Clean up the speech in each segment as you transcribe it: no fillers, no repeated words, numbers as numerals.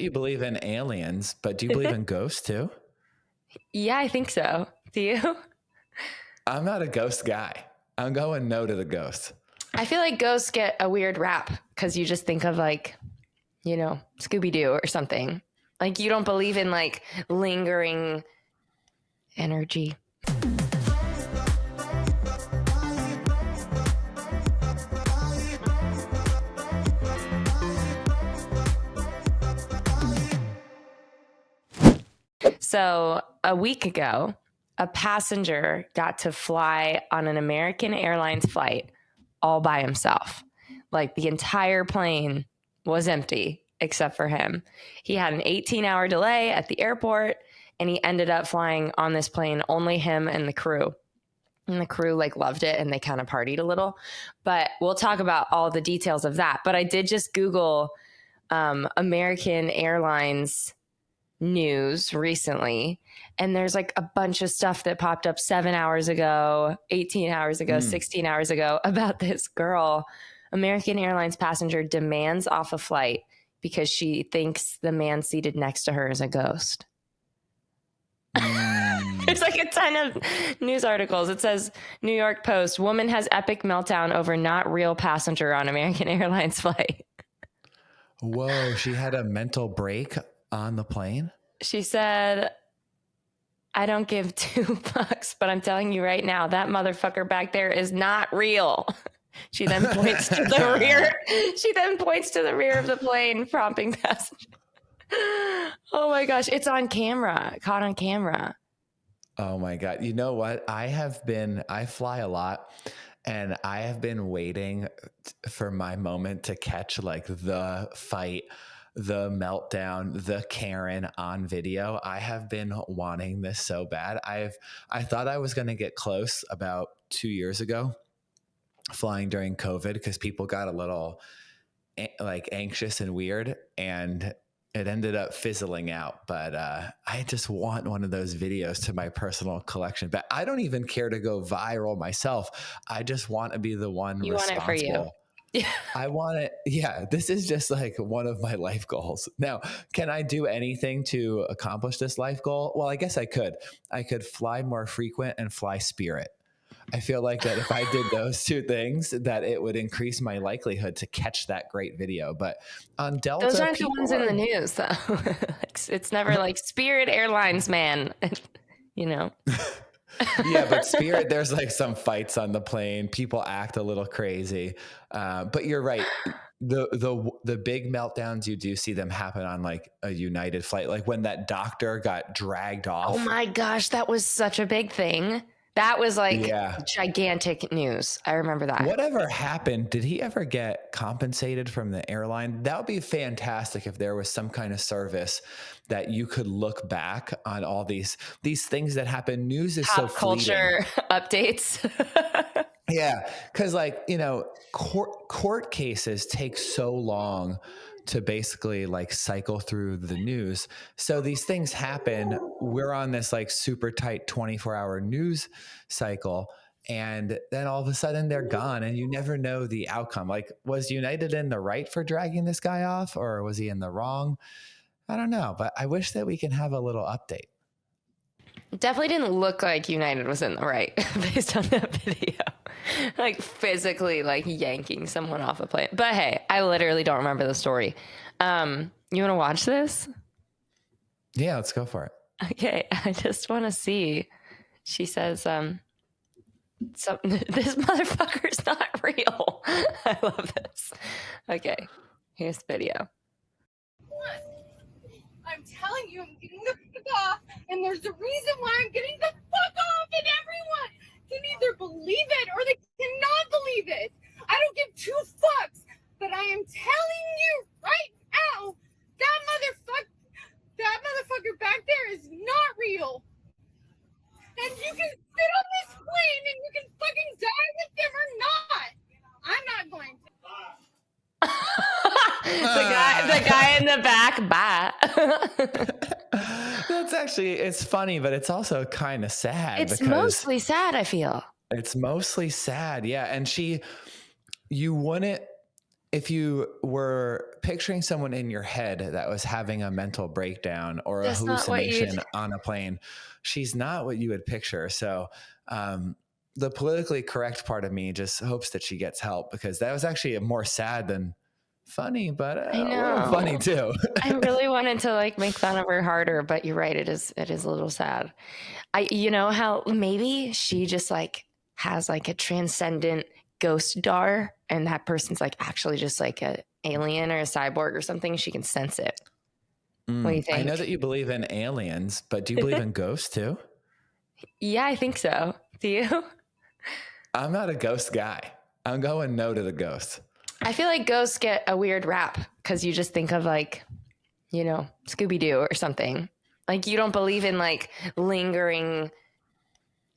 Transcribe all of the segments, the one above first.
You believe in aliens, but do you believe in ghosts too? Yeah, I think so. Do you? I'm not a ghost guy. I'm going no to the ghosts. I feel like ghosts get a weird rap because you just think of like, Scooby-Doo or something. Like you don't believe in like lingering energy. So a week ago, a passenger got to fly on an American Airlines flight all by himself. Like the entire plane was empty except for him. He had an 18-hour delay at the airport, and he ended up flying on this plane, only him and the crew. And the crew like loved it, and they kind of partied a little. But we'll talk about all the details of that. But I did just Google American Airlines news recently, and there's like a bunch of stuff that popped up 7 hours ago, 18 hours ago, 16 hours ago about this girl. American Airlines passenger demands off a flight because she thinks the man seated next to her is a ghost. There's like a ton of news articles. It says New York Post, woman has epic meltdown over not real passenger on American Airlines flight. Whoa, she had a mental break on the plane? She said, I don't give two fucks, but I'm telling you right now, that motherfucker back there is not real. She then points to the rear. She then points to the rear of the plane, prompting passenger. Oh my gosh, it's on camera, caught on camera. Oh my God. You know what? I fly a lot, and I have been waiting for my moment to catch like the fight, the meltdown, the Karen on video. I have been wanting this so bad. I thought I was going to get close about 2 years ago, flying during COVID, because people got a little like anxious and weird, and it ended up fizzling out. But I just want one of those videos to my personal collection. But I don't even care to go viral myself. I just want to be the one you responsible. Want it for you. Yeah. I want it. Yeah. This is just like one of my life goals. Now, can I do anything to accomplish this life goal? Well, I guess I could. I could fly more frequent and fly Spirit. I feel like that if I did those two things, that it would increase my likelihood to catch that great video. But on Delta, those aren't the ones in the news, though. It's never like Spirit Airlines, man. Yeah, but Spirit, there's like some fights on the plane. People act a little crazy. But you're right. The big meltdowns, you do see them happen on like a United flight, like when that doctor got dragged off. Oh my gosh, that was such a big thing. That was like gigantic news. I remember that. Whatever happened, did he ever get compensated from the airline? That would be fantastic if there was some kind of service that you could look back on all these things that happen. News is Pop so culture updates. Yeah, because court cases take so long to basically like cycle through the news. So these things happen. We're on this like super tight 24-hour news cycle. And then all of a sudden they're gone, and you never know the outcome. Like, was United in the right for dragging this guy off, or was he in the wrong? I don't know, but I wish that we can have a little update. It definitely didn't look like United was in the right based on that video. Like physically like yanking someone off a plane. But hey, I literally don't remember the story. You want to watch this? Yeah, let's go for it. Okay, I just want to see. She says, this motherfucker's not real. I love this. Okay, here's the video. I'm telling you, I'm getting the fuck off, and there's a reason why I'm getting the fuck off, and everyone can either believe it or they cannot believe it. I don't give two fucks, but I am telling you right now, that motherfucker back there is not real. And you can sit on this plane and you can fucking die with them or not. I'm not going to. the guy in the back, bye. That's actually, it's funny, but it's also kind of sad. It's mostly sad, I feel. It's mostly sad, yeah. And you wouldn't, if you were picturing someone in your head that was having a mental breakdown or a That's not what hallucination on a plane. She's not what you would picture. So, the politically correct part of me just hopes that she gets help, because that was actually more sad than funny, but I a little know. funny too. I really wanted to like make fun of her harder, but you're right. It is a little sad. You know how maybe she just like has like a transcendent ghost dar, and that person's like actually just like a alien or a cyborg or something. She can sense it. What do you think? I know that you believe in aliens, but do you believe in ghosts too? Yeah, I think so. Do you? I'm not a ghost guy. I'm going no to the ghosts. I feel like ghosts get a weird rap because you just think of like, you know, Scooby-Doo or something. Like you don't believe in like lingering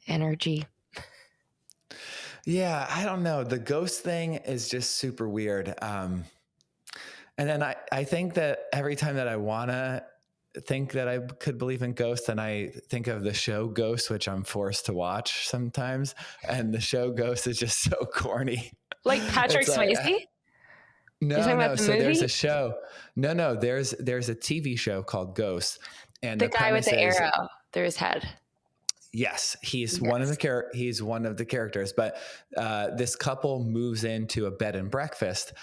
energy. Yeah, I don't know. The ghost thing is just super weird. And then I think that every time that I want to think that I could believe in ghosts, and I think of the show Ghost, which I'm forced to watch sometimes. And the show Ghost is just so corny. Like Patrick Swayze? No. The movie? There's a show. No. There's a TV show called Ghost. And the guy with the arrow through his head. Yes, he's one of the characters. But this couple moves into a bed and breakfast,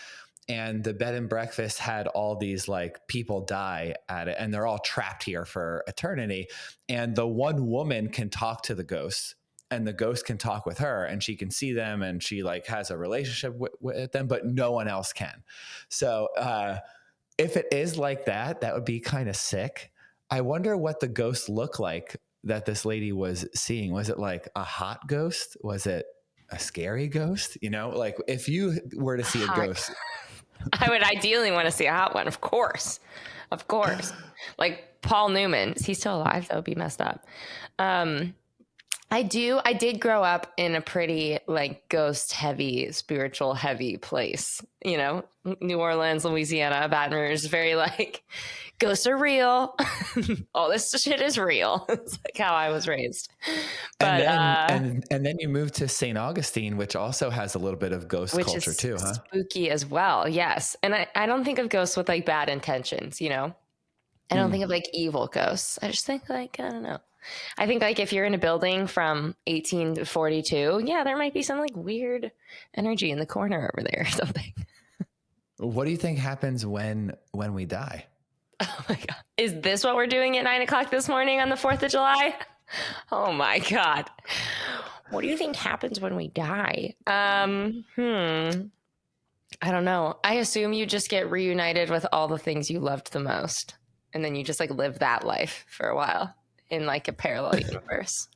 and the bed and breakfast had all these like people die at it, and they're all trapped here for eternity. And the one woman can talk to the ghosts, and the ghost can talk with her, and she can see them, and she like has a relationship with them, but no one else can. So if it is like that, that would be kind of sick. I wonder what the ghosts look like that this lady was seeing. Was it like a hot ghost? Was it a scary ghost? You know, like if you were to see a ghost. I would ideally want to see a hot one, of course. Like Paul Newman. Is he still alive? That would be messed up. I did grow up in a pretty like ghost heavy, spiritual heavy place, you know, New Orleans, Louisiana, Baton Rouge, very like ghosts are real. All this shit is real. It's like how I was raised. But and then you moved to St. Augustine, which also has a little bit of ghost culture too, huh? Spooky as well. Yes. And I don't think of ghosts with like bad intentions, you know? I don't think of like evil ghosts. I just think like, I don't know. I think like if you're in a building from 1842, yeah, there might be some like weird energy in the corner over there or something. What do you think happens when we die? Oh my God. Is this what we're doing at 9:00 this morning on the 4th of July? Oh my God. What do you think happens when we die? I don't know. I assume you just get reunited with all the things you loved the most. And then you just like live that life for a while in like a parallel universe.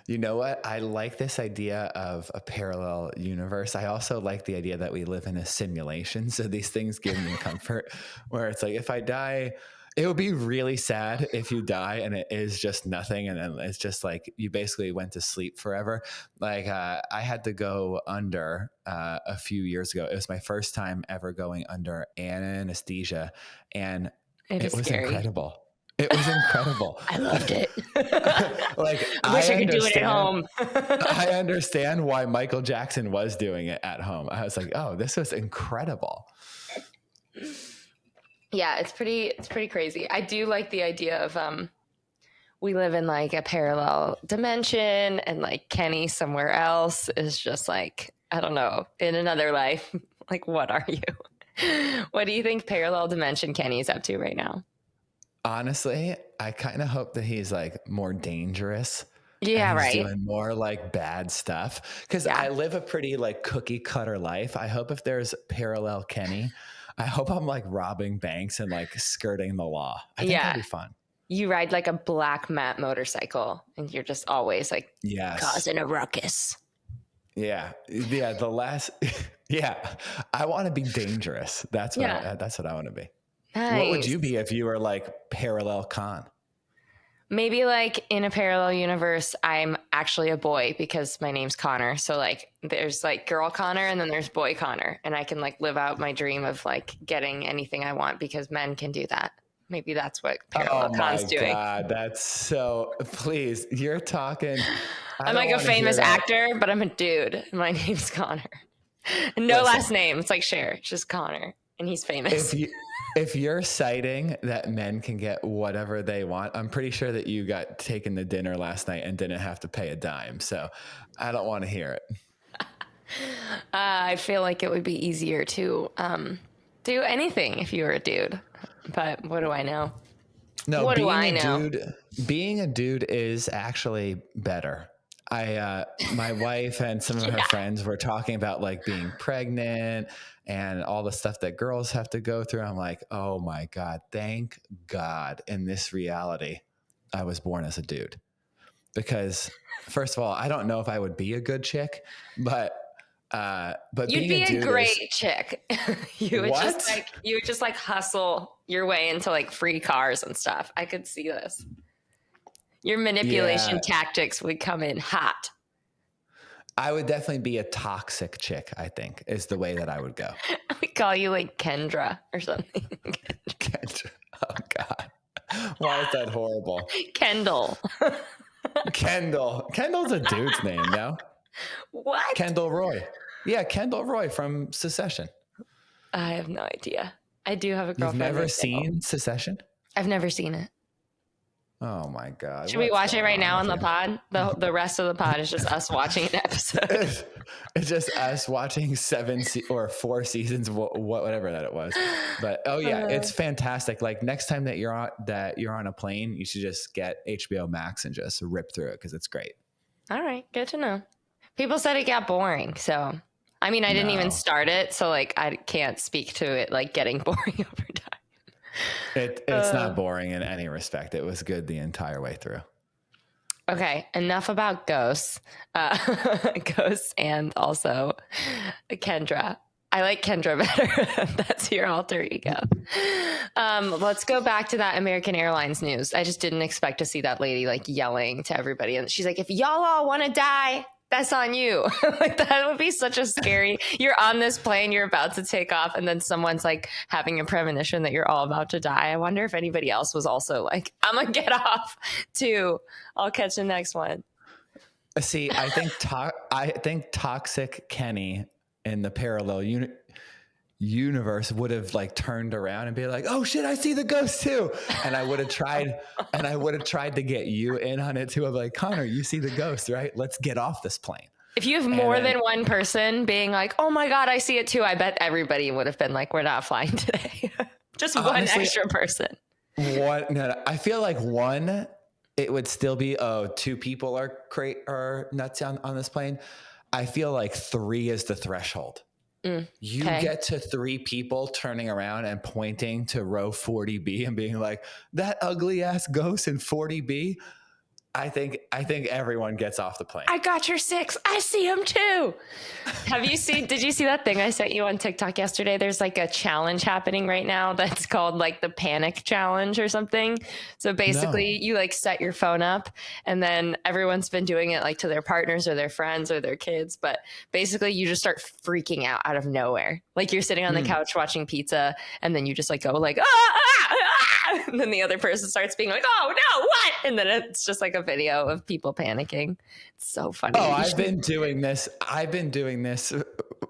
You know what? I like this idea of a parallel universe. I also like the idea that we live in a simulation. So these things give me comfort, where it's like, if I die, it would be really sad if you die and it is just nothing. And then it's just like, you basically went to sleep forever. Like I had to go under a few years ago. It was my first time ever going under anesthesia. And it was scary. Incredible. It was incredible. I loved it. Like I wish I could do it at home. I understand why Michael Jackson was doing it at home. I was like, oh, this was incredible. Yeah, it's pretty crazy. I do like the idea of we live in like a parallel dimension, and like Kenny somewhere else is just like, I don't know, in another life. Like, what are you? What do you think parallel dimension Kenny is up to right now? Honestly, I kind of hope that he's like more dangerous. Yeah, and he's right. doing more like bad stuff, because I live a pretty like cookie cutter life. I hope if there's parallel Kenny, I hope I'm like robbing banks and like skirting the law. I think that'd be fun. You ride like a black matte motorcycle and you're just always like causing a ruckus. Yeah. I want to be dangerous. That's what I want to be. Nice. What would you be if you were like parallel Con? Maybe like in a parallel universe, I'm actually a boy because my name's Connor. So like there's like girl Connor and then there's boy Connor. And I can like live out my dream of like getting anything I want because men can do that. Maybe that's what parallel Con's doing. Oh my God, that's so, please, you're talking. I'm like a famous actor, but I'm a dude. My name's Connor. No last name. It's like Cher. It's just Connor. and he's famous. If you're citing that men can get whatever they want, I'm pretty sure that you got taken to dinner last night and didn't have to pay a dime. So I don't want to hear it. I feel like it would be easier to do anything if you were a dude. But what do I know? No, what do I know? Being a dude is actually better. My wife and some of her friends were talking about like being pregnant and all the stuff that girls have to go through. I'm like, oh my God, thank God in this reality, I was born as a dude. Because first of all, I don't know if I would be a good chick, but you'd being be a dude great chick. you would What? just like hustle your way into like free cars and stuff. I could see this. Your manipulation tactics would come in hot. I would definitely be a toxic chick, I think, is the way that I would go. We call you like Kendra or something. Kendra. Oh God. Why is that horrible? Kendall. Kendall. Kendall's a dude's name, no? What? Kendall Roy. Yeah, Kendall Roy from Secession. I have no idea. I do have a girlfriend. You've never seen Secession? I've never seen it. Oh my God. Should we watch it right now on the pod? The rest of the pod is just us watching an episode. It's just us watching 4 seasons, whatever that it was. But it's fantastic. Like next time that you're on a plane, you should just get HBO Max and just rip through it because it's great. All right, good to know. People said it got boring, so I mean, I didn't even start it, so like I can't speak to it like getting boring over time. It's not boring in any respect. It was good the entire way through. Okay, enough about ghosts. Ghosts and also Kendra. I like Kendra better. That's your alter ego. Let's go back to that American Airlines news. I just didn't expect to see that lady like yelling to everybody. And she's like, if y'all all want to die, that's on you. Like that would be such a scary, you're on this plane, you're about to take off, and then someone's like having a premonition that you're all about to die. I wonder if anybody else was also like, I'm going to get off too. I'll catch the next one. See, I think Toxic Kenny in the parallel universe would have like turned around and be like, oh shit, I see the ghost too. And I would have tried to get you in on it too. I'm like, Connor, you see the ghost, right? Let's get off this plane. If you have more than one person being like, oh my God, I see it too, I bet everybody would have been like, we're not flying today. Just honestly, one extra person. No, I feel like one, it would still be, 2 people are nuts on this plane. I feel like 3 is the threshold. You get to 3 people turning around and pointing to row 40B and being like, that ugly ass ghost in 40B. I think everyone gets off the plane. I got your 6. I see him too. Did you see that thing I sent you on TikTok yesterday? There's like a challenge happening right now that's called like the panic challenge or something. So basically you like set your phone up and then everyone's been doing it like to their partners or their friends or their kids. But basically you just start freaking out of nowhere. Like you're sitting on the couch watching pizza and then you just like go like, and then the other person starts being like, oh no, what? And then it's just like a video of people panicking. It's so funny. Oh, I've been doing this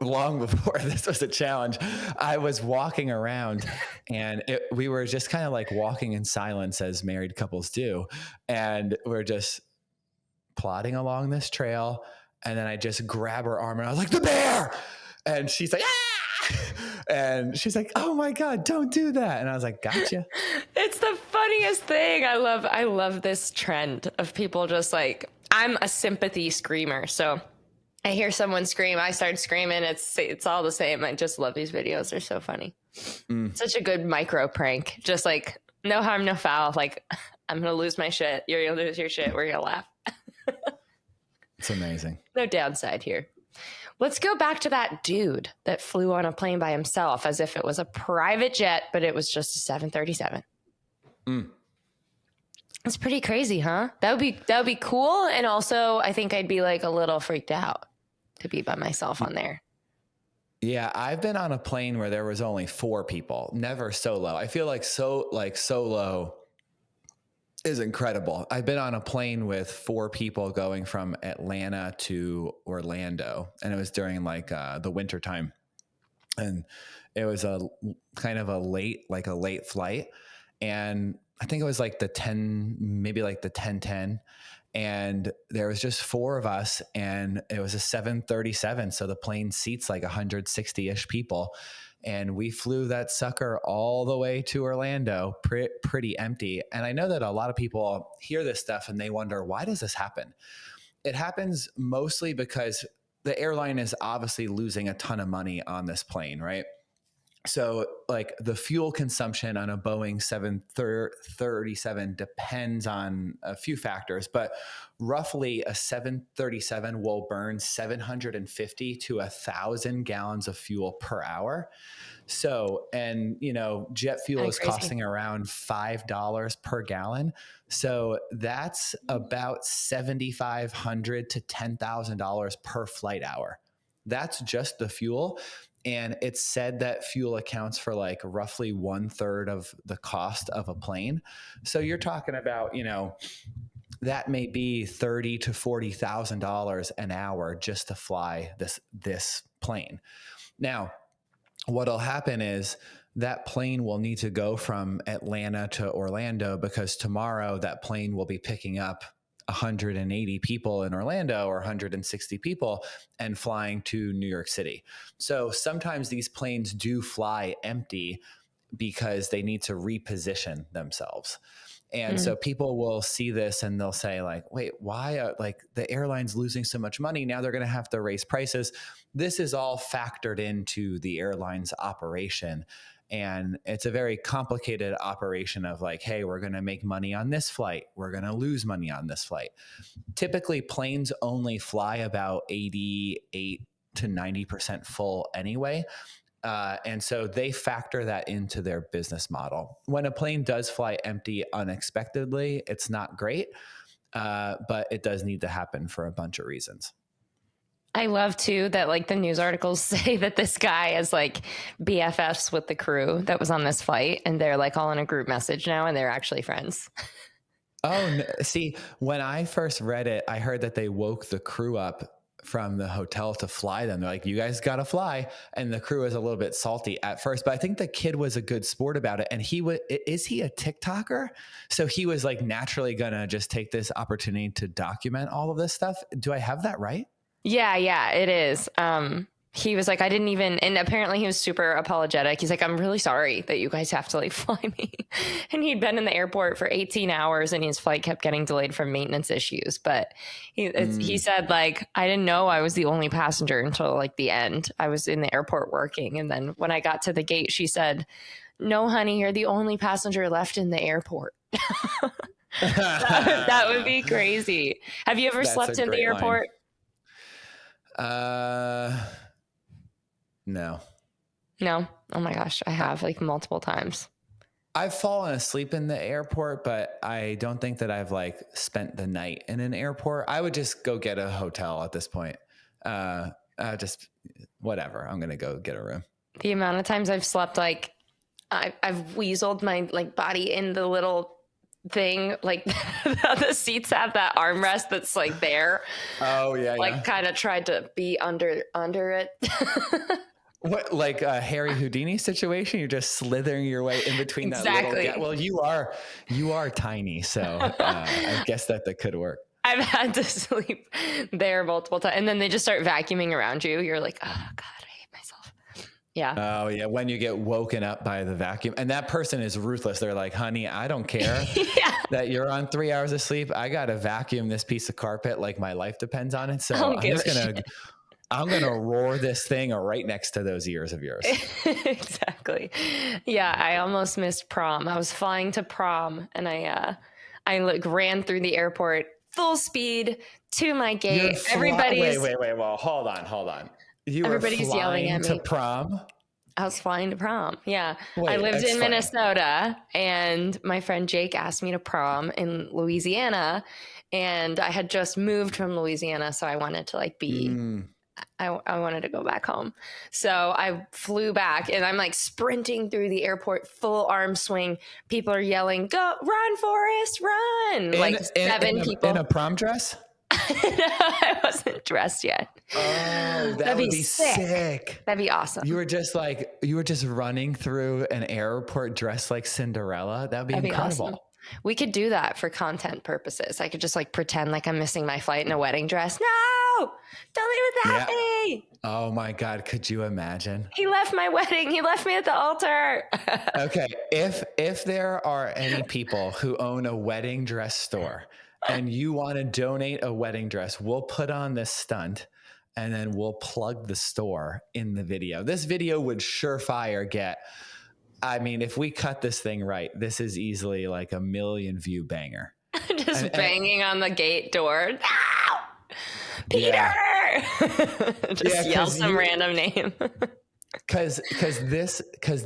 long before this was a challenge. I was walking around and we were just kind of like walking in silence as married couples do. And we're just plodding along this trail. And then I just grab her arm and I was like, the bear. And she's like, ah! And she's like, oh my God, don't do that. And I was like, gotcha. It's the funniest thing. I love this trend of people just like, I'm a sympathy screamer. So I hear someone scream, I start screaming. It's all the same. I just love these videos. They're so funny. Such a good micro prank. Just like no harm, no foul. Like I'm going to lose my shit. You're going to lose your shit. We're going to laugh. It's amazing. No downside here. Let's go back to that dude that flew on a plane by himself as if it was a private jet, but it was just a 737. It's pretty crazy, huh? That would be cool. And also I think I'd be like a little freaked out to be by myself on there. Yeah, I've been on a plane where there was only 4 people, never solo. I feel like solo is incredible. I've been on a plane with 4 people going from Atlanta to Orlando, and it was during like the winter time. and it was a kind of a late flight. And I think it was like the 10:10. And there was just 4 of us, and it was a 737. So the plane seats like 160-ish people. And we flew that sucker all the way to Orlando, pretty empty. And I know that a lot of people hear this stuff and they wonder, why does this happen? It happens mostly because the airline is obviously losing a ton of money on this plane, right? So like the fuel consumption on a Boeing 737 depends on a few factors, but roughly a 737 will burn 750 to 1,000 gallons of fuel per hour. So, and jet fuel is costing around $5 per gallon. So that's about $7,500 to $10,000 per flight hour. That's just the fuel. And it's said that fuel accounts for like roughly 1/3 of the cost of a plane. So you're talking about, that may be $30,000 to $40,000 an hour just to fly this plane. Now, what'll happen is that plane will need to go from Atlanta to Orlando, because tomorrow that plane will be picking up 180 people in Orlando or 160 people and flying to New York City. So sometimes these planes do fly empty because they need to reposition themselves. And so people will see this and they'll say like, wait, why are like the airline's losing so much money? Now they're going to have to raise prices. This is all factored into the airline's operation. And it's a very complicated operation of like, hey, we're going to make money on this flight. We're going to lose money on this flight. Typically, planes only fly about 88 to 90% full anyway. And so they factor that into their business model. When a plane does fly empty unexpectedly, it's not great, but it does need to happen for a bunch of reasons. I love too that like the news articles say that this guy is like BFFs with the crew that was on this flight, and they're like all in a group message now and they're actually friends. Oh, see, when I first read it, I heard that they woke the crew up from the hotel to fly them. They're like, you guys got to fly. And the crew was a little bit salty at first, but I think the kid was a good sport about it. And is he a TikToker? So he was like naturally going to just take this opportunity to document all of this stuff. Do I have that right? Yeah, it is. He was like, I didn't even, and apparently he was super apologetic. He's like, I'm really sorry that you guys have to like fly me. And he'd been in the airport for 18 hours and his flight kept getting delayed from maintenance issues. But he said like, I didn't know I was the only passenger until like the end. I was in the airport working. And then when I got to the gate, she said, no, honey, you're the only passenger left in the airport. that would be crazy. Have you ever slept in the airport? Line. No. Oh my gosh. I have like multiple times. I've fallen asleep in the airport, but I don't think that I've like spent the night in an airport. I would just go get a hotel at this point. Just whatever. I'm going to go get a room. The amount of times I've slept, like I've weaseled my like body in the little thing, like the seats have that armrest that's like there. Oh yeah, like kind of tried to be under it. What, like a Harry Houdini situation? You're just slithering your way in between that little gap. Well, you are tiny, so I guess that could work. I've had to sleep there multiple times, and then they just start vacuuming around you. You're like, oh God, I hate myself. Yeah. Oh yeah. When you get woken up by the vacuum, and that person is ruthless. They're like, honey, I don't care that you're on 3 hours of sleep. I got to vacuum this piece of carpet like my life depends on it. So I'm going to roar this thing right next to those ears of yours. Exactly. Yeah. I almost missed prom. I was flying to prom and I like ran through the airport full speed to my gate. Everybody's wait. Well, hold on. Everybody's yelling at me. To prom? I was flying to prom. Yeah. I lived in Minnesota and my friend Jake asked me to prom in Louisiana, and I had just moved from Louisiana. So I wanted to like be, I wanted to go back home. So I flew back and I'm like sprinting through the airport, full arm swing. People are yelling, go run, Forrest, run. Like seven people. In a prom dress? I wasn't dressed yet. Oh, that would be sick. That'd be awesome. You were just running through an airport dressed like Cinderella. That'd be incredible. Awesome. We could do that for content purposes. I could just like pretend like I'm missing my flight in a wedding dress. No, don't leave without me. Oh my God. Could you imagine? He left my wedding. He left me at the altar. Okay. If there are any people who own a wedding dress store and you want to donate a wedding dress, we'll put on this stunt and then we'll plug the store in the video. This video would surefire get, I mean, if we cut this thing right, this is easily like a 1 million view banger. Just banging on the gate door. No! Peter! Yeah. Just yell some random name. Because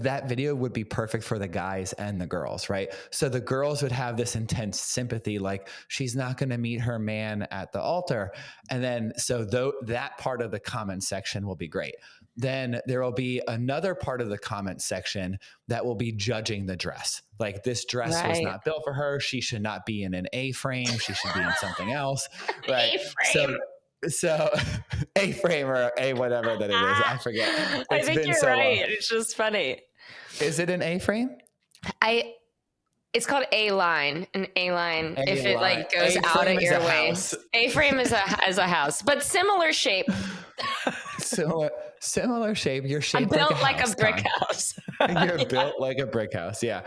that video would be perfect for the guys and the girls, right? So the girls would have this intense sympathy, like she's not going to meet her man at the altar. And then, so that part of the comment section will be great. Then there will be another part of the comment section that will be judging the dress. Like, this dress was not built for her. She should not be in an A-frame. She should be in something else. Right. So A-frame or A whatever that it is. I forget. I think you're right. Long. It's just funny. Is it an A-frame? It's called A-line. An A-line. If it like goes out of your way. A-frame is a house, but similar shape. Similar shape. You're shaped I'm built like a brick house. You're built like a brick house. Yeah.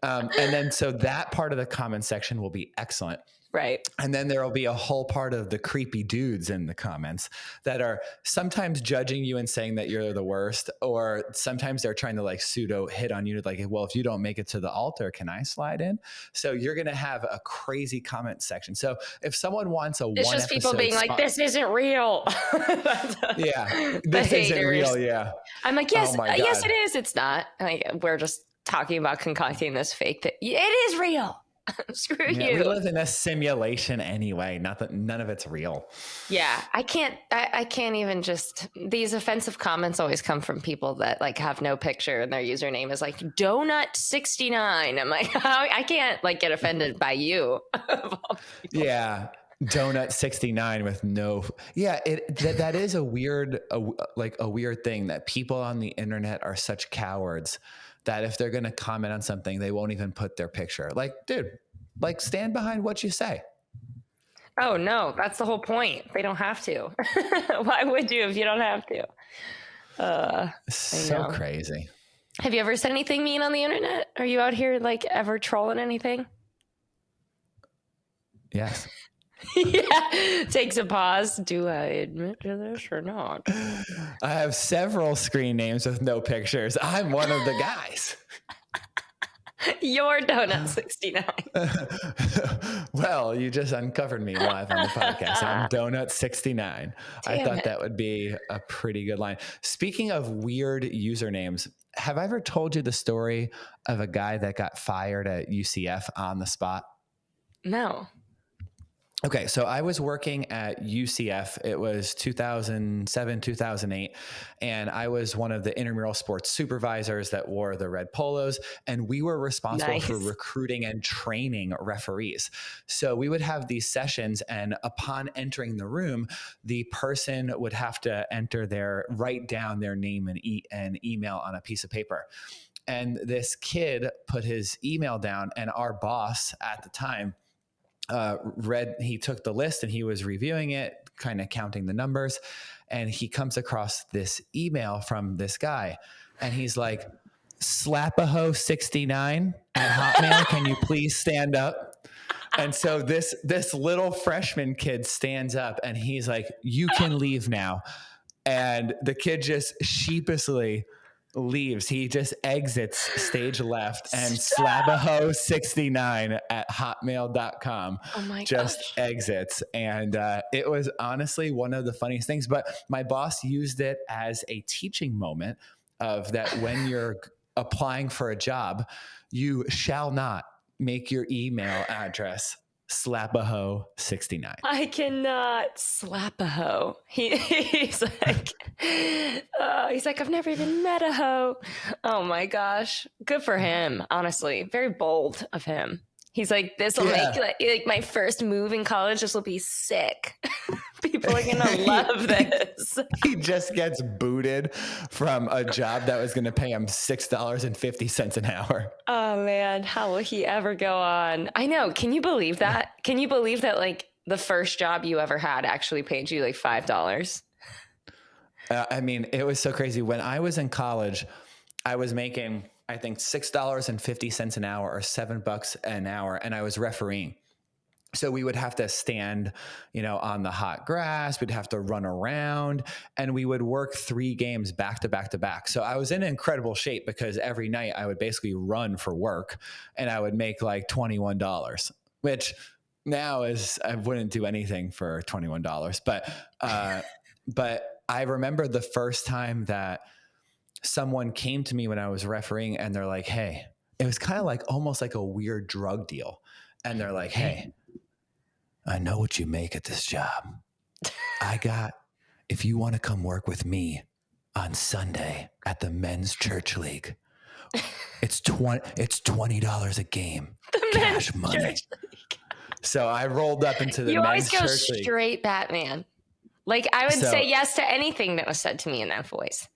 And then, so that part of the comment section will be excellent. Right. And then there will be a whole part of the creepy dudes in the comments that are sometimes judging you and saying that you're the worst, or sometimes they're trying to like pseudo hit on you, like, well, if you don't make it to the altar, can I slide in? So you're going to have a crazy comment section. So if someone wants it's just people being like, this isn't real. Yeah. This isn't real. Yeah. I'm like, yes, yes, it is. It's not. Like, we're just talking about concocting this fake that it is real. Screw you. We live in a simulation anyway. None of it's real. Yeah. I can't even just, these offensive comments always come from people that like have no picture and their username is like Donut69. I'm like, I can't like get offended by you. Yeah. Donut69 with no. Yeah. That is a weird thing that people on the internet are such cowards that if they're going to comment on something, they won't even put their picture. Like, dude, like, stand behind what you say. Oh, no, that's the whole point. They don't have to. Why would you if you don't have to? So crazy. Have you ever said anything mean on the internet? Are you out here like ever trolling anything? Yes. Yeah, takes a pause. Do I admit to this or not? I have several screen names with no pictures. I'm one of the guys. You're Donut69. Well, you just uncovered me live on the podcast. I'm Donut69. I thought that would be a pretty good line. Speaking of weird usernames, have I ever told you the story of a guy that got fired at UCF on the spot? No. Okay, so I was working at UCF. It was 2007, 2008, and I was one of the intramural sports supervisors that wore the red polos, and we were responsible for recruiting and training referees. So we would have these sessions, and upon entering the room, the person would have to write down their name and email on a piece of paper. And this kid put his email down, and our boss at the time he took the list and he was reviewing it, kind of counting the numbers, and he comes across this email from this guy, and he's like, Slapaho69 at Hotmail, can you please stand up? And so this little freshman kid stands up and he's like, you can leave now. And the kid just sheepishly leaves. He just exits stage left, and Slabaho69 at hotmail.com just exits. And it was honestly one of the funniest things, but my boss used it as a teaching moment of that when you're applying for a job, you shall not make your email address Slapaho69. I cannot slap a hoe. He's like, I've never even met a hoe. Oh my gosh. Good for him. Honestly, very bold of him. He's like, this will make like my first move in college. This will be sick. People are going to love this. He just gets booted from a job that was going to pay him $6.50 an hour. Oh man, how will he ever go on? I know. Can you believe that? Can you believe that like the first job you ever had actually paid you like $5? I mean, it was so crazy. When I was in college, I was making, I think, $6.50 an hour or $7 an hour, and I was refereeing. So we would have to stand, on the hot grass. We'd have to run around, and we would work 3 games back to back to back. So I was in incredible shape because every night I would basically run for work, and I would make like $21, which now I wouldn't do anything for $21. But I remember the first time that someone came to me when I was refereeing, and they're like, hey, it was kind of like almost like a weird drug deal. And they're like, hey, I know what you make at this job. If you want to come work with me on Sunday at the men's church league, it's $20 a game, cash money. So I rolled up into the men's church league. You always go straight Batman. Like I would say yes to anything that was said to me in that voice.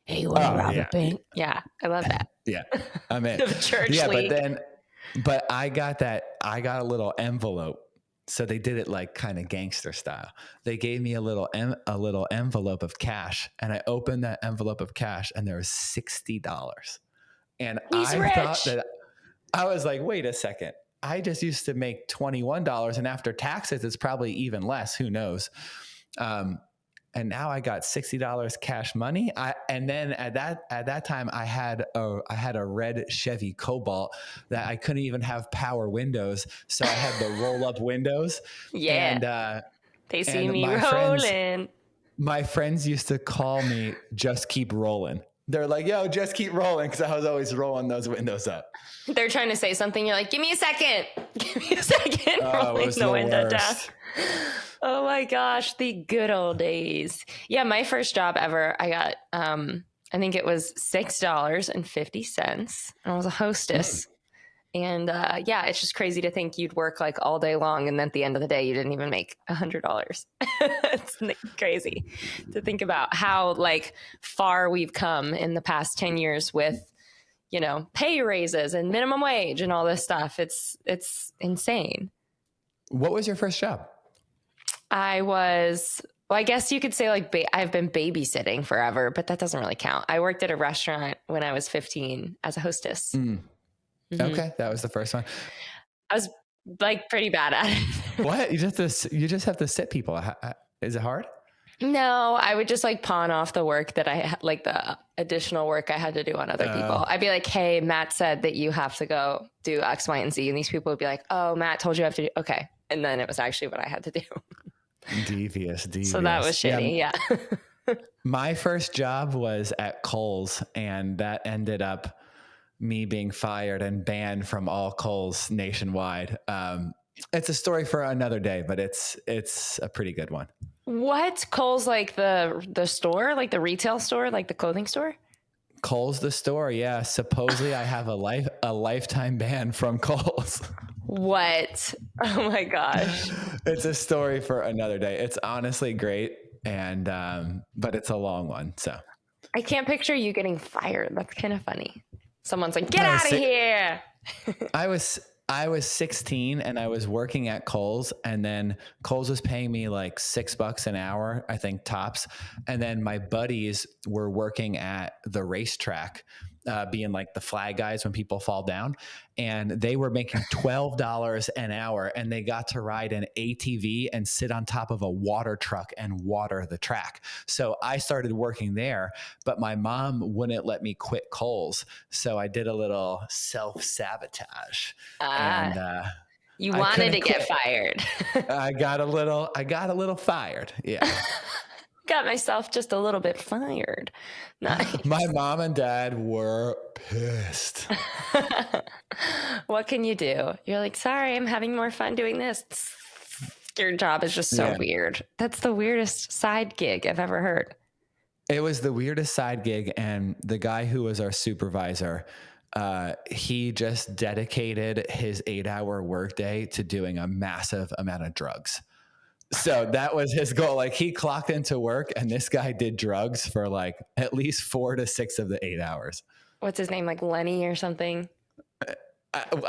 Hey, you want to rob a bank? Yeah, I love that. Yeah, I'm in. The church league. But I got a little envelope. So they did it like kind of gangster style. They gave me a little envelope of cash, and I opened that envelope of cash, and there was $60. And He's rich. Thought that I was like, wait a second. I just used to make $21, and after taxes, it's probably even less. Who knows? And now I got $60 cash money. And then at that time I had a red Chevy Cobalt that I couldn't even have power windows, so I had the roll up windows. Yeah, and they see me rolling. My friends used to call me "Just Keep Rolling." They're like, "Yo, just keep rolling," because I was always rolling those windows up. They're trying to say something. You're like, "Give me a second. Give me a second." Rolling the window down. Oh my gosh, the good old days. Yeah, my first job ever, I got, I think it was $6.50, and I was a hostess. And yeah, it's just crazy to think you'd work like all day long, and then at the end of the day, you didn't even make $100. It's crazy to think about how like far we've come in the past 10 years with, pay raises and minimum wage and all this stuff. It's insane. What was your first job? I guess you could say like I've been babysitting forever, but that doesn't really count. I worked at a restaurant when I was 15 as a hostess. Mm-hmm. Okay, that was the first one. I was like pretty bad at it. What? You just have to sit people. Is it hard? No, I would just like pawn off the work that I had, like the additional work I had to do on other people. I'd be like, hey, Matt said that you have to go do X, Y, and Z. And these people would be like, oh, Matt told you I have to do. Okay. And then it was actually what I had to do. Devious. So that was shitty. Yeah. My first job was at Kohls, and that ended up me being fired and banned from all Kohls nationwide. It's a story for another day, but it's a pretty good one. What? Kohls, like the store, like the retail store, like the clothing store? Kohls the store, yeah. Supposedly I have a lifetime ban from Kohls. What? Oh my gosh. It's a story for another day. It's honestly great, and but it's a long one. So I can't picture you getting fired. That's kind of funny. Someone's like, get out of here. I was 16 and I was working at Kohls, and then Kohls was paying me like $6 an hour, I think tops. And then my buddies were working at the racetrack, being like the flag guys when people fall down, and they were making $12 an hour, and they got to ride an ATV and sit on top of a water truck and water the track. So I started working there, but my mom wouldn't let me quit Kohls. So I did a little self-sabotage. You wanted to get fired. I got a little fired. Yeah. Got myself just a little bit fired. Nice. My mom and dad were pissed. What can you do? You're like, sorry, I'm having more fun doing this. Your job is just so weird. That's the weirdest side gig I've ever heard. It was the weirdest side gig. And the guy who was our supervisor, he just dedicated his 8-hour workday to doing a massive amount of drugs. So that was his goal. Like he clocked into work and this guy did drugs for like at least 4 to 6 of the 8 hours. What's his name? Like Lenny or something?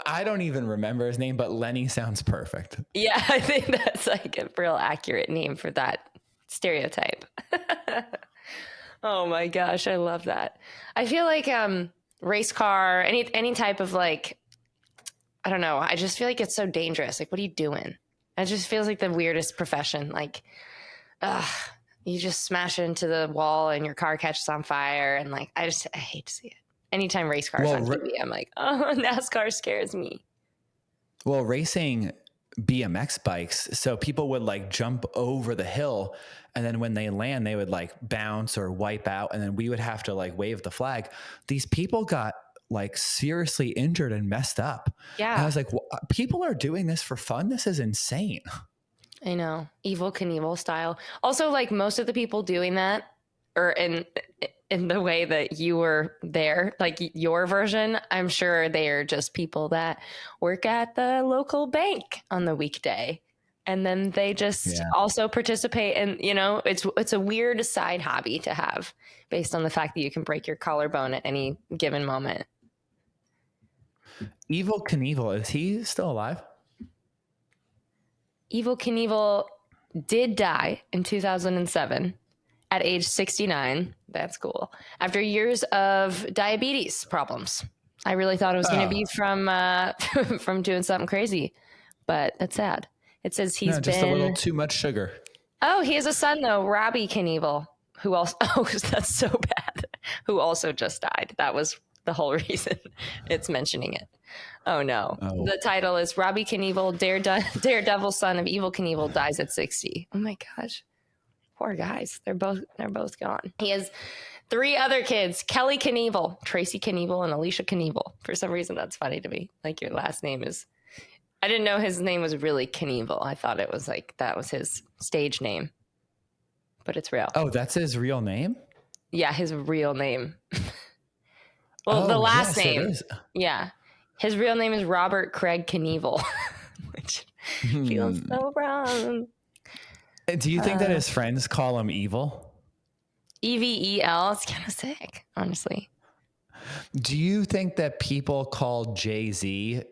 I don't even remember his name, but Lenny sounds perfect. Yeah, I think that's like a real accurate name for that stereotype. Oh my gosh, I love that. I feel like race car, any type of like, I don't know. I just feel like it's so dangerous. Like, what are you doing? It just feels like the weirdest profession. Like, you just smash into the wall and your car catches on fire. And like, I hate to see it. Anytime race cars on TV, I'm like, oh, NASCAR scares me. Well, racing BMX bikes, so people would like jump over the hill, and then when they land, they would like bounce or wipe out, and then we would have to like wave the flag. These people got like seriously injured and messed up. Yeah. And I was like, well, people are doing this for fun? This is insane. I know. Evel Knievel style. Also, like most of the people doing that, or in the way that you were there, like your version, I'm sure they are just people that work at the local bank on the weekday. And then they just also participate in, you know, it's a weird side hobby to have based on the fact that you can break your collarbone at any given moment. Evel Knievel, is he still alive? Evel Knievel did die in 2007 at age 69. That's cool. After years of diabetes problems. I really thought it was going to be from doing something crazy, but that's sad. It says he's just a little too much sugar. Oh, he has a son though, Robbie Knievel, who also, that's so bad, who also just died. That was the whole reason it's mentioning it. Oh no. Oh. The title is Robbie Knievel, Daredevil son of Evel Knievel, dies at 60. Oh my gosh. Poor guys. They're both gone. He has 3 other kids, Kelly Knievel, Tracy Knievel, and Alicia Knievel. For some reason, that's funny to me. Like your last name is, I didn't know his name was really Knievel. I thought it was like, that was his stage name, but it's real. Oh, that's his real name? Yeah, his real name. Well, the last name. Yeah. His real name is Robert Craig Knievel, which feels so wrong. Do you think that his friends call him Evil? EVEL? It's kind of sick, honestly. Do you think that people call Jay-Z,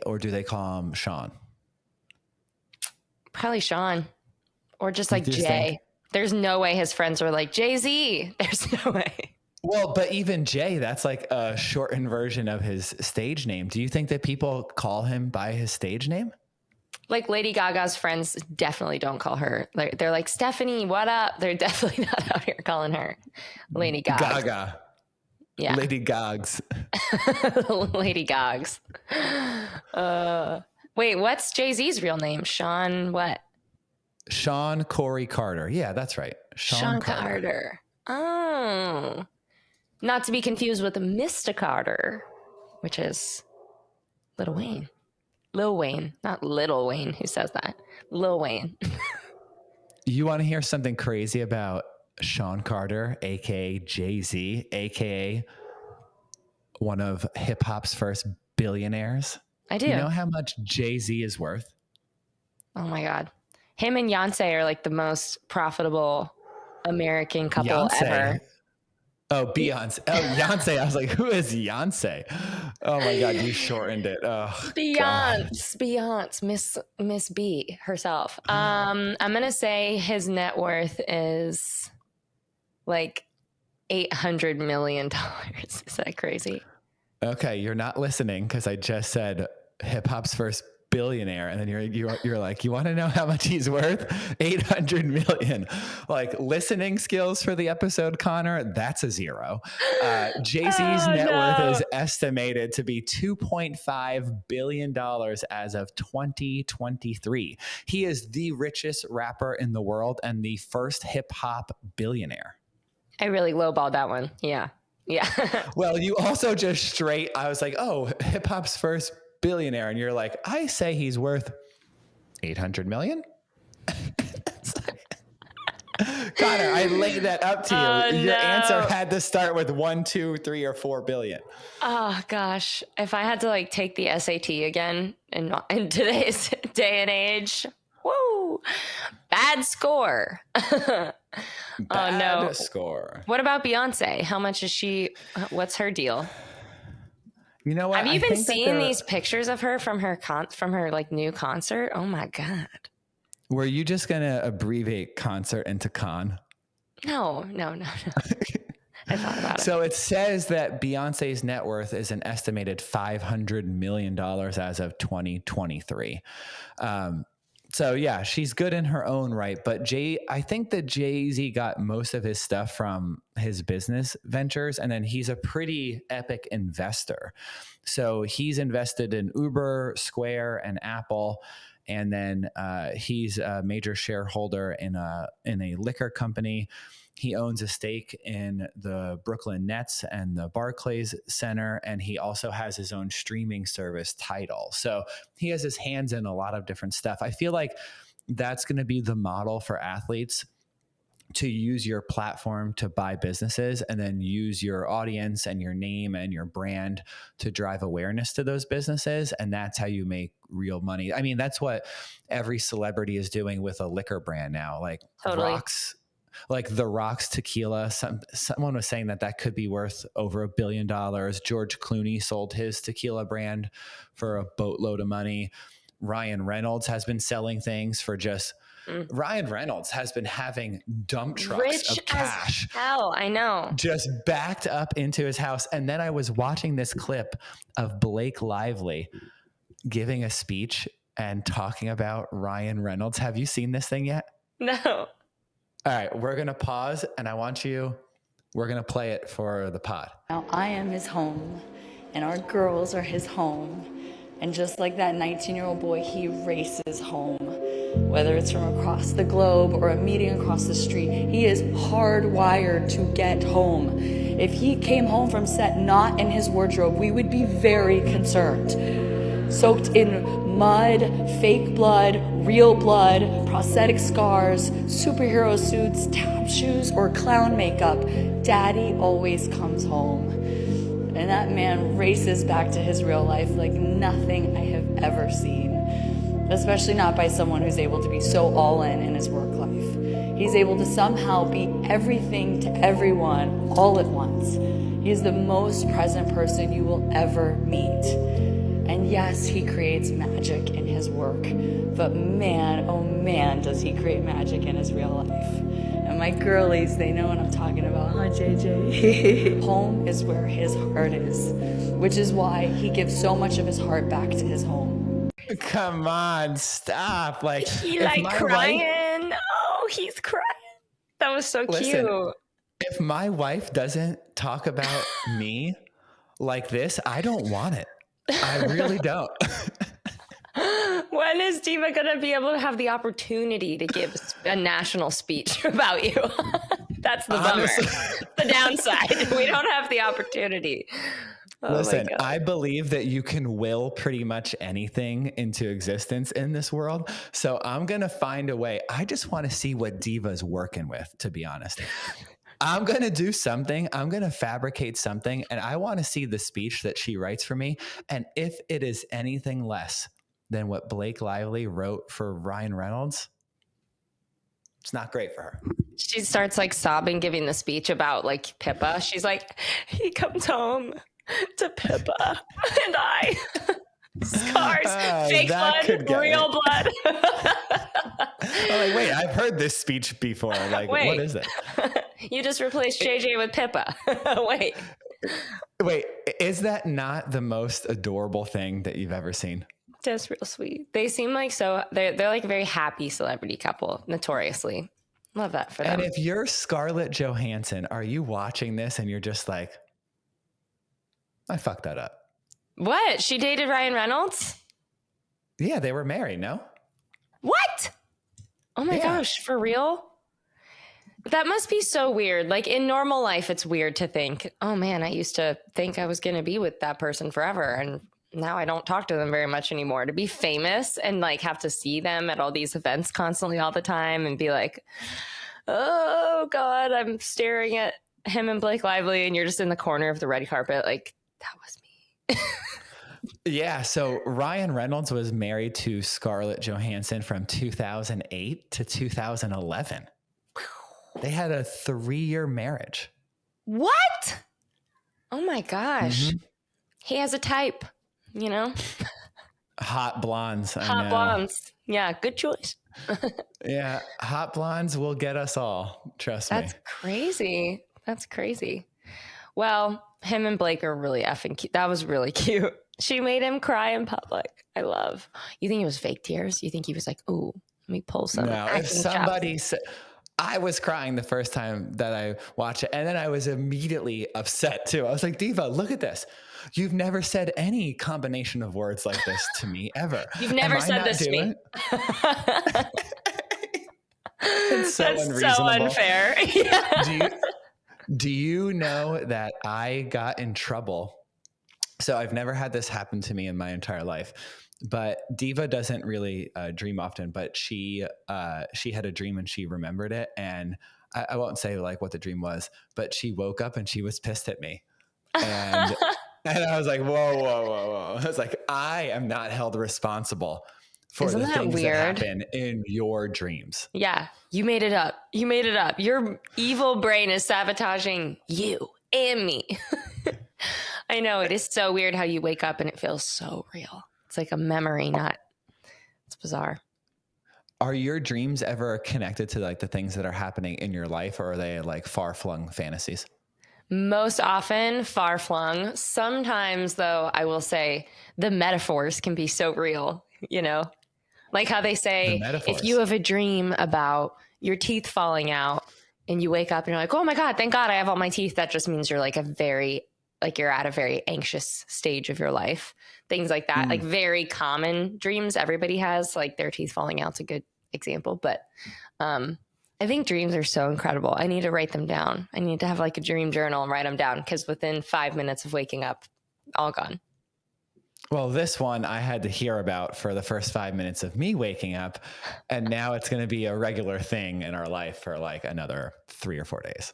or do they call him Shaun? Probably Shaun. Or just like Jay. There's no way his friends were like, Jay-Z. There's no way. Well, but even Jay, that's like a shortened version of his stage name. Do you think that people call him by his stage name? Like Lady Gaga's friends definitely don't call her. They're like, Stephanie, what up? They're definitely not out here calling her Lady Gaga. Gaga. Yeah. Lady Gogs. Lady Gogs. Wait, what's Jay-Z's real name? Shaun what? Shaun Corey Carter. Yeah, that's right. Shaun Carter. Oh. Not to be confused with Mr. Carter, which is Lil Wayne. Lil Wayne, not Little Wayne. Who says that? Lil Wayne. You want to hear something crazy about Shaun Carter, aka Jay-Z, aka one of hip hop's first billionaires? I do. You know how much Jay-Z is worth? Oh my God. Him and Beyonce are like the most profitable American couple ever. Oh, Beyonce. Oh, Beyonce. I was like, who is Beyonce? Oh my God, you shortened it. Oh, Beyonce, Miss B herself. I'm gonna say his net worth is like $800 million. Is that crazy? Okay, you're not listening because I just said hip hop's first billionaire, and then you're like, you want to know how much he's worth? 800 million. Like, listening skills for the episode, Connor, that's a 0. Jay-Z's net worth is estimated to be $2.5 billion as of 2023. He is the richest rapper in the world and the first hip hop billionaire. I really lowballed that one. Yeah. Well, you also just I was like, oh, hip hop's first billionaire, and you're like, I say he's worth 800 million. Connor, I laid that up to you. Oh, Your answer no. had to start with 1, 2, 3, or 4 billion. Oh gosh, if I had to like take the SAT again in today's day and age, woo, bad score. Bad score. What about Beyonce? How much is she? What's her deal? You know what? Have you I been think that seeing these pictures of her from her like new concert? Oh my God. Were you just gonna abbreviate concert into con? No. I thought about it. So it says that Beyonce's net worth is an estimated $500 million as of 2023. So yeah, she's good in her own right. But I think that Jay-Z got most of his stuff from his business ventures, and then he's a pretty epic investor. So he's invested in Uber, Square, and Apple. And then he's a major shareholder in a liquor company. He owns a stake in the Brooklyn Nets and the Barclays Center, and he also has his own streaming service, Tidal. So he has his hands in a lot of different stuff. I feel like that's going to be the model for athletes, to use your platform to buy businesses and then use your audience and your name and your brand to drive awareness to those businesses. And that's how you make real money. I mean, that's what every celebrity is doing with a liquor brand now, like Totally. like the Rock's tequila. Someone was saying that could be worth over $1 billion. George Clooney sold his tequila brand for a boatload of money. Ryan Reynolds has been selling things for just Ryan Reynolds has been having dump trucks of cash. As hell, I know. Just backed up into his house. And then I was watching this clip of Blake Lively giving a speech and talking about Ryan Reynolds. Have you seen this thing yet? No. All right, we're going to pause and we're going to play it for the pod. Now I am his home and our girls are his home. And just like that 19-year-old boy, he races home. Whether it's from across the globe or a meeting across the street, he is hardwired to get home. If he came home from set not in his wardrobe, we would be very concerned. Soaked in mud, fake blood, real blood, prosthetic scars, superhero suits, tap shoes, or clown makeup, Daddy always comes home. And that man races back to his real life like nothing I have ever seen. Especially not by someone who's able to be so all in his work life. He's able to somehow be everything to everyone all at once. He is the most present person you will ever meet. And yes, he creates magic in his work, but man, oh man, does he create magic in his real life. And my girlies, they know what I'm talking about, huh, JJ? Home is where his heart is, which is why he gives so much of his heart back to his home. Come on, stop. Like, He like crying. Oh, he's crying. That was so cute. If my wife doesn't talk about me like this, I don't want it. I really don't. When is Diva going to be able to have the opportunity to give a national speech about you? That's the bummer. The downside. We don't have the opportunity. Oh, listen, I believe that you can will pretty much anything into existence in this world. So I'm going to find a way. I just want to see what Diva's working with, to be honest. I'm going to do something. I'm going to fabricate something. And I want to see the speech that she writes for me. And if it is anything less than what Blake Lively wrote for Ryan Reynolds, it's not great for her. She starts like sobbing, giving the speech about like Pippa. She's like, he comes home to Pippa and I. Scars, fake blood, real blood. I'm like, wait, I've heard this speech before. Like, wait, what is it? You just replaced JJ with Pippa. Wait, is that not the most adorable thing that you've ever seen? That's real sweet. They seem like they're like a very happy celebrity couple, notoriously. Love that for them. And if you're Scarlett Johansson, are you watching this and you're just like, I fucked that up? What? She dated Ryan Reynolds? Yeah, they were married, no? What? Oh my gosh, for real? That must be so weird. Like in normal life, it's weird to think, oh man, I used to think I was going to be with that person forever. And now I don't talk to them very much anymore. To be famous and like have to see them at all these events constantly all the time and be like, Oh God, I'm staring at him and Blake Lively, and you're just in the corner of the red carpet. Like, that was me. Yeah. So Ryan Reynolds was married to Scarlett Johansson from 2008 to 2011. They had a 3-year marriage. What? Oh my gosh. Mm-hmm. He has a type, you know? Hot blondes. Hot blondes. Yeah, good choice. Yeah. Hot blondes will get us all. Trust me. That's crazy. That's crazy. Well, him and Blake are really effing cute. That was really cute. She made him cry in public. I love. You think it was fake tears? You think he was like, "Ooh, let me pull some"? No, if somebody said, I was crying the first time that I watched it, and then I was immediately upset too. I was like, Diva, look at this. You've never said any combination of words like this to me ever. You've never said this to me. It's so That's unreasonable. so unfair. Yeah. Do you know that I got in trouble? So I've never had this happen to me in my entire life, but Diva doesn't really dream often, but she had a dream and she remembered it. And I won't say like what the dream was, but she woke up and she was pissed at me. And I was like, whoa. I was like, I am not held responsible for the things that happen in your dreams. Yeah, you made it up. Your evil brain is sabotaging you and me. I know, it is so weird how you wake up and it feels so real. It's like a memory, it's bizarre. Are your dreams ever connected to like the things that are happening in your life, or are they like far-flung fantasies? Most often far-flung. Sometimes, though, I will say the metaphors can be so real, you know? Like how they say, if you have a dream about your teeth falling out and you wake up and you're like, oh my God, thank God I have all my teeth. That just means you're like you're at a very anxious stage of your life. Things like that, like very common dreams everybody has, like their teeth falling out's a good example. But I think dreams are so incredible. I need to write them down. I need to have like a dream journal and write them down, because within 5 minutes of waking up, all gone. Well, this one I had to hear about for the first 5 minutes of me waking up. And now it's going to be a regular thing in our life for like another 3 or 4 days.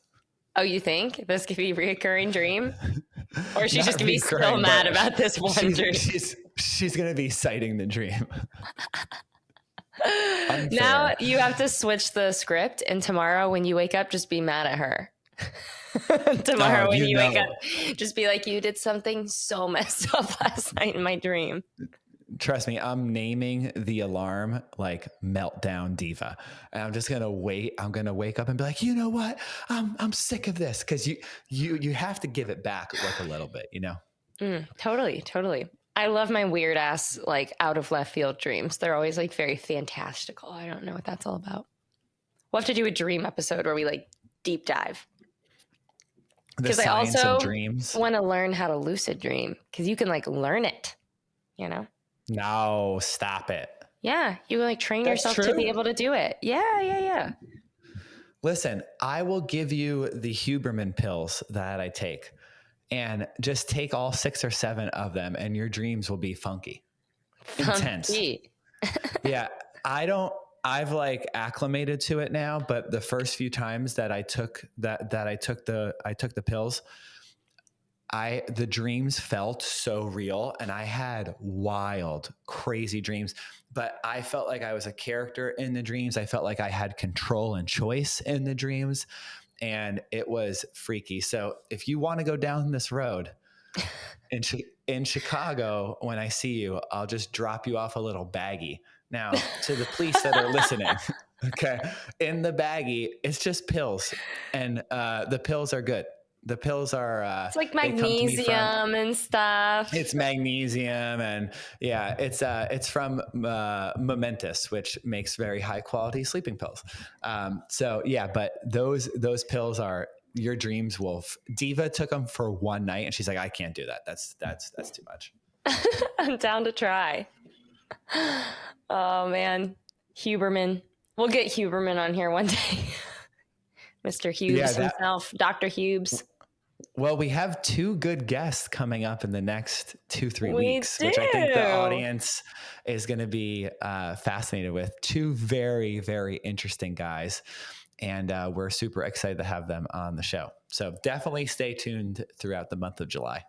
Oh, you think this could be a reoccurring dream? Or she's Not just going to be still mad about this one dream? She's going to be citing the dream. Now you have to switch the script, and tomorrow when you wake up, just be mad at her. Tomorrow when you wake up, just be like, you did something so messed up last night in my dream. Trust me, I'm naming the alarm like Meltdown Diva. And I'm just going to wait. I'm going to wake up and be like, you know what? I'm sick of this. Cause you have to give it back like a little bit, you know? Totally. I love my weird ass, like out of left field dreams. They're always like very fantastical. I don't know what that's all about. We'll have to do a dream episode where we like deep dive. Because I also want to learn how to lucid dream, because you can like learn it, you know? No, stop it. Yeah, you like train yourself to be able to do it. Yeah. Listen, I will give you the Huberman pills that I take, and just take all 6 or 7 of them and your dreams will be funky. Intense. Yeah, I've like acclimated to it now, but the first few times that I took the pills, the dreams felt so real, and I had wild, crazy dreams, but I felt like I was a character in the dreams. I felt like I had control and choice in the dreams, and it was freaky. So if you want to go down this road in Chicago, when I see you, I'll just drop you off a little baggie. Now, to the police that are listening, okay, in the baggie, it's just pills, and the pills are good. The pills are it's like magnesium and stuff. It's magnesium, and yeah, it's from Momentous, which makes very high quality sleeping pills. So yeah, but those pills are, your dreams will. Diva took them for one night, and she's like, I can't do that. That's too much. I'm down to try. Oh man, Huberman. We'll get Huberman on here one day. Mr. Hughes himself, Dr. Hughes. Well, we have 2 good guests coming up in the next 2-3 weeks, which I think the audience is going to be fascinated with. 2 very, very interesting guys. And we're super excited to have them on the show. So definitely stay tuned throughout the month of July.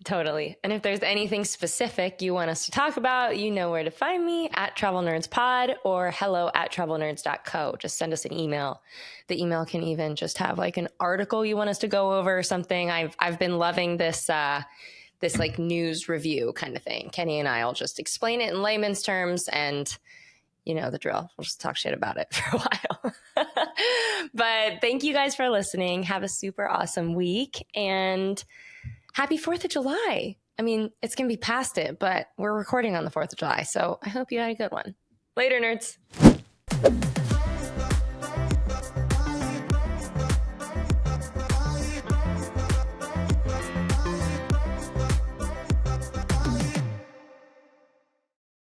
Totally. And if there's anything specific you want us to talk about, you know where to find me at Travel Nerds Pod or hello@travelnerds.co. Just send us an email. The email can even just have like an article you want us to go over or something. I've been loving this this like news review kind of thing. Kenny and I will just explain it in layman's terms, and you know the drill. We'll just talk shit about it for a while. But thank you guys for listening. Have a super awesome week, and happy 4th of July. I mean, it's going to be past it, but we're recording on the 4th of July, so I hope you had a good one. Later, nerds.